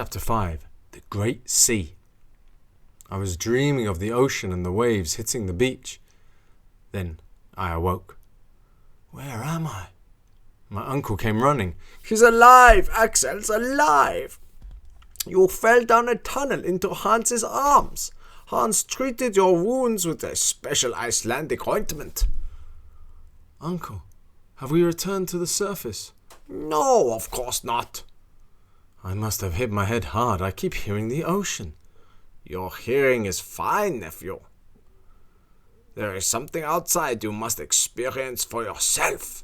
Chapter 5. The Great Sea. I was dreaming of the ocean and the waves hitting the beach. Then I awoke. Where am I? My uncle came running. He's alive! Axel's alive! You fell down a tunnel into Hans's arms. Hans treated your wounds with a special Icelandic ointment. Uncle, have we returned to the surface? No, of course not. I must have hit my head hard. I keep hearing the ocean. Your hearing is fine, nephew. There is something outside you must experience for yourself.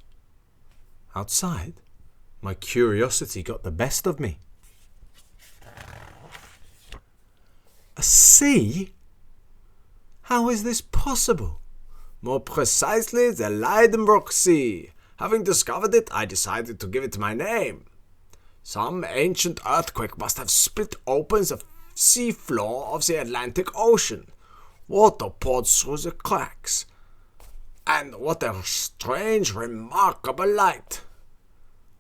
Outside? My curiosity got the best of me. A sea? How is this possible? More precisely, the Leidenbrock Sea. Having discovered it, I decided to give it my name. Some ancient earthquake must have split open the sea floor of the Atlantic Ocean. Water poured through the cracks. And what a strange, remarkable light.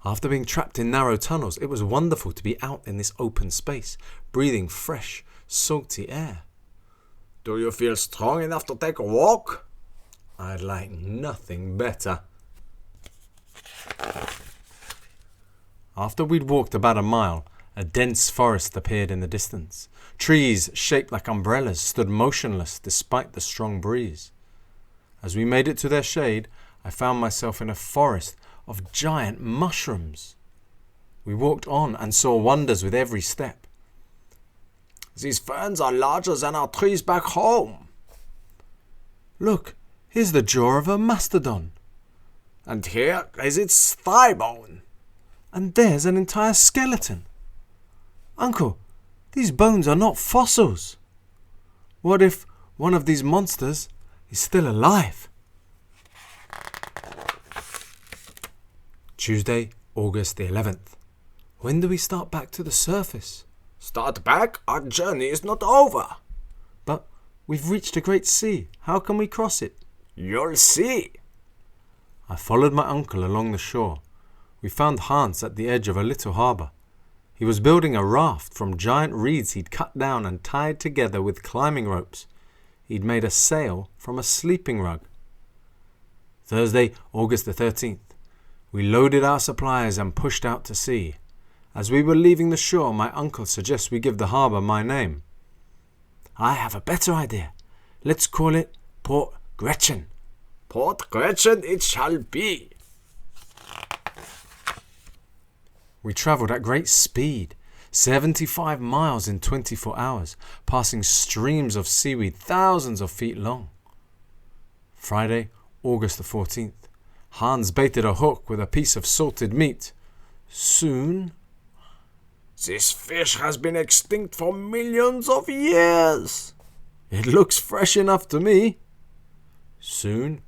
After being trapped in narrow tunnels, it was wonderful to be out in this open space, breathing fresh, salty air. Do you feel strong enough to take a walk? I'd like nothing better. After we'd walked about a mile, a dense forest appeared in the distance. Trees shaped like umbrellas stood motionless despite the strong breeze. As we made it to their shade, I found myself in a forest of giant mushrooms. We walked on and saw wonders with every step. These ferns are larger than our trees back home. Look, here's the jaw of a mastodon. And here is its thigh bone. And there's an entire skeleton. Uncle, these bones are not fossils. What if one of these monsters is still alive? Tuesday, August the 11th. When do we start back to the surface? Start back? Our journey is not over. But we've reached a great sea. How can we cross it? You'll see. I followed my uncle along the shore. We found Hans at the edge of a little harbour. He was building a raft from giant reeds he'd cut down and tied together with climbing ropes. He'd made a sail from a sleeping rug. Thursday, August the 13th. We loaded our supplies and pushed out to sea. As we were leaving the shore, my uncle suggests we give the harbour my name. I have a better idea. Let's call it Port Gretchen. Port Gretchen it shall be. We travelled at great speed, 75 miles in 24 hours, passing streams of seaweed thousands of feet long. Friday, August the 14th. Hans baited a hook with a piece of salted meat. Soon... This fish has been extinct for millions of years. It looks fresh enough to me. Soon...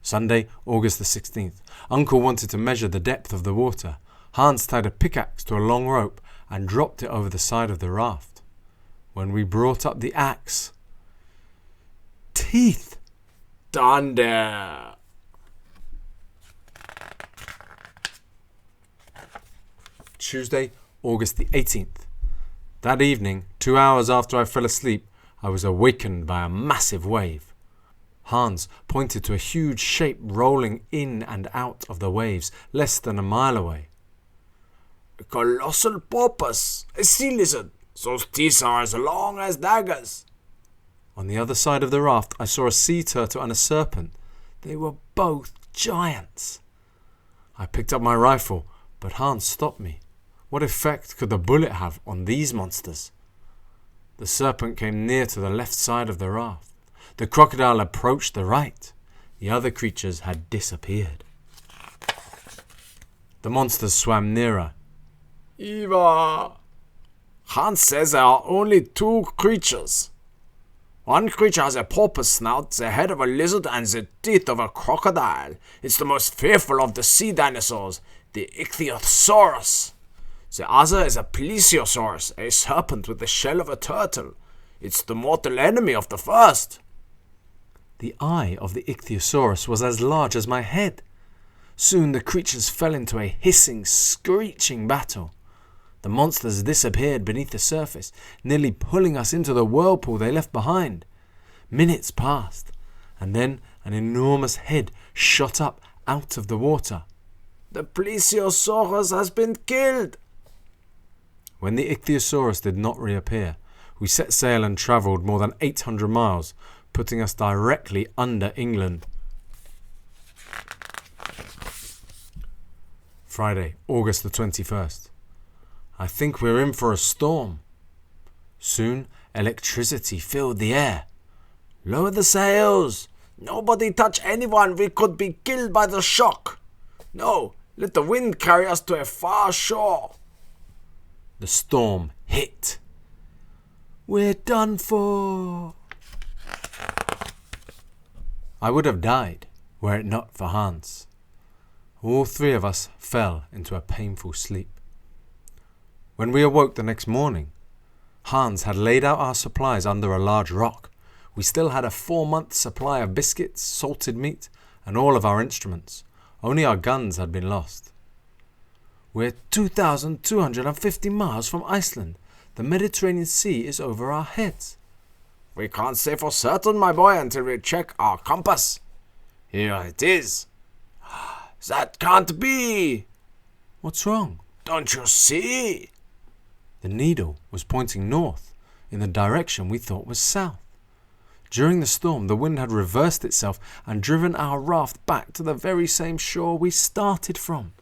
Sunday, August the 16th. Uncle wanted to measure the depth of the water. Hans tied a pickaxe to a long rope and dropped it over the side of the raft. When we brought up the axe... Teeth! Thunder! Tuesday, August the 18th. That evening, 2 hours after I fell asleep, I was awakened by a massive wave. Hans pointed to a huge shape rolling in and out of the waves, less than a mile away. A colossal porpoise, a sea lizard. Those teeth are as long as daggers. On the other side of the raft, I saw a sea turtle and a serpent. They were both giants. I picked up my rifle, but Hans stopped me. What effect could the bullet have on these monsters? The serpent came near to the left side of the raft. The crocodile approached the right. The other creatures had disappeared. The monsters swam nearer. Eva! Hans says there are only two creatures. One creature has a porpoise snout, the head of a lizard, and the teeth of a crocodile. It's the most fearful of the sea dinosaurs, the ichthyosaurus. The other is a plesiosaurus, a serpent with the shell of a turtle. It's the mortal enemy of the first. The eye of the ichthyosaurus was as large as my head. Soon the creatures fell into a hissing, screeching battle. The monsters disappeared beneath the surface, nearly pulling us into the whirlpool they left behind. Minutes passed, and then an enormous head shot up out of the water. The plesiosaurus has been killed. When the ichthyosaurus did not reappear, we set sail and travelled more than 800 miles, putting us directly under England. Friday, August the 21st. I think we're in for a storm. Soon, electricity filled the air. Lower the sails. Nobody touch anyone. We could be killed by the shock. No, let the wind carry us to a far shore. The storm hit. We're done for. I would have died were it not for Hans. All three of us fell into a painful sleep. When we awoke the next morning, Hans had laid out our supplies under a large rock. We still had a 4-month supply of biscuits, salted meat, and all of our instruments. Only our guns had been lost. We're 2,250 miles from Iceland. The Mediterranean Sea is over our heads. We can't say for certain, my boy, until we check our compass. Here it is. That can't be. What's wrong? Don't you see? The needle was pointing north, in the direction we thought was south. During the storm, the wind had reversed itself and driven our raft back to the very same shore we started from.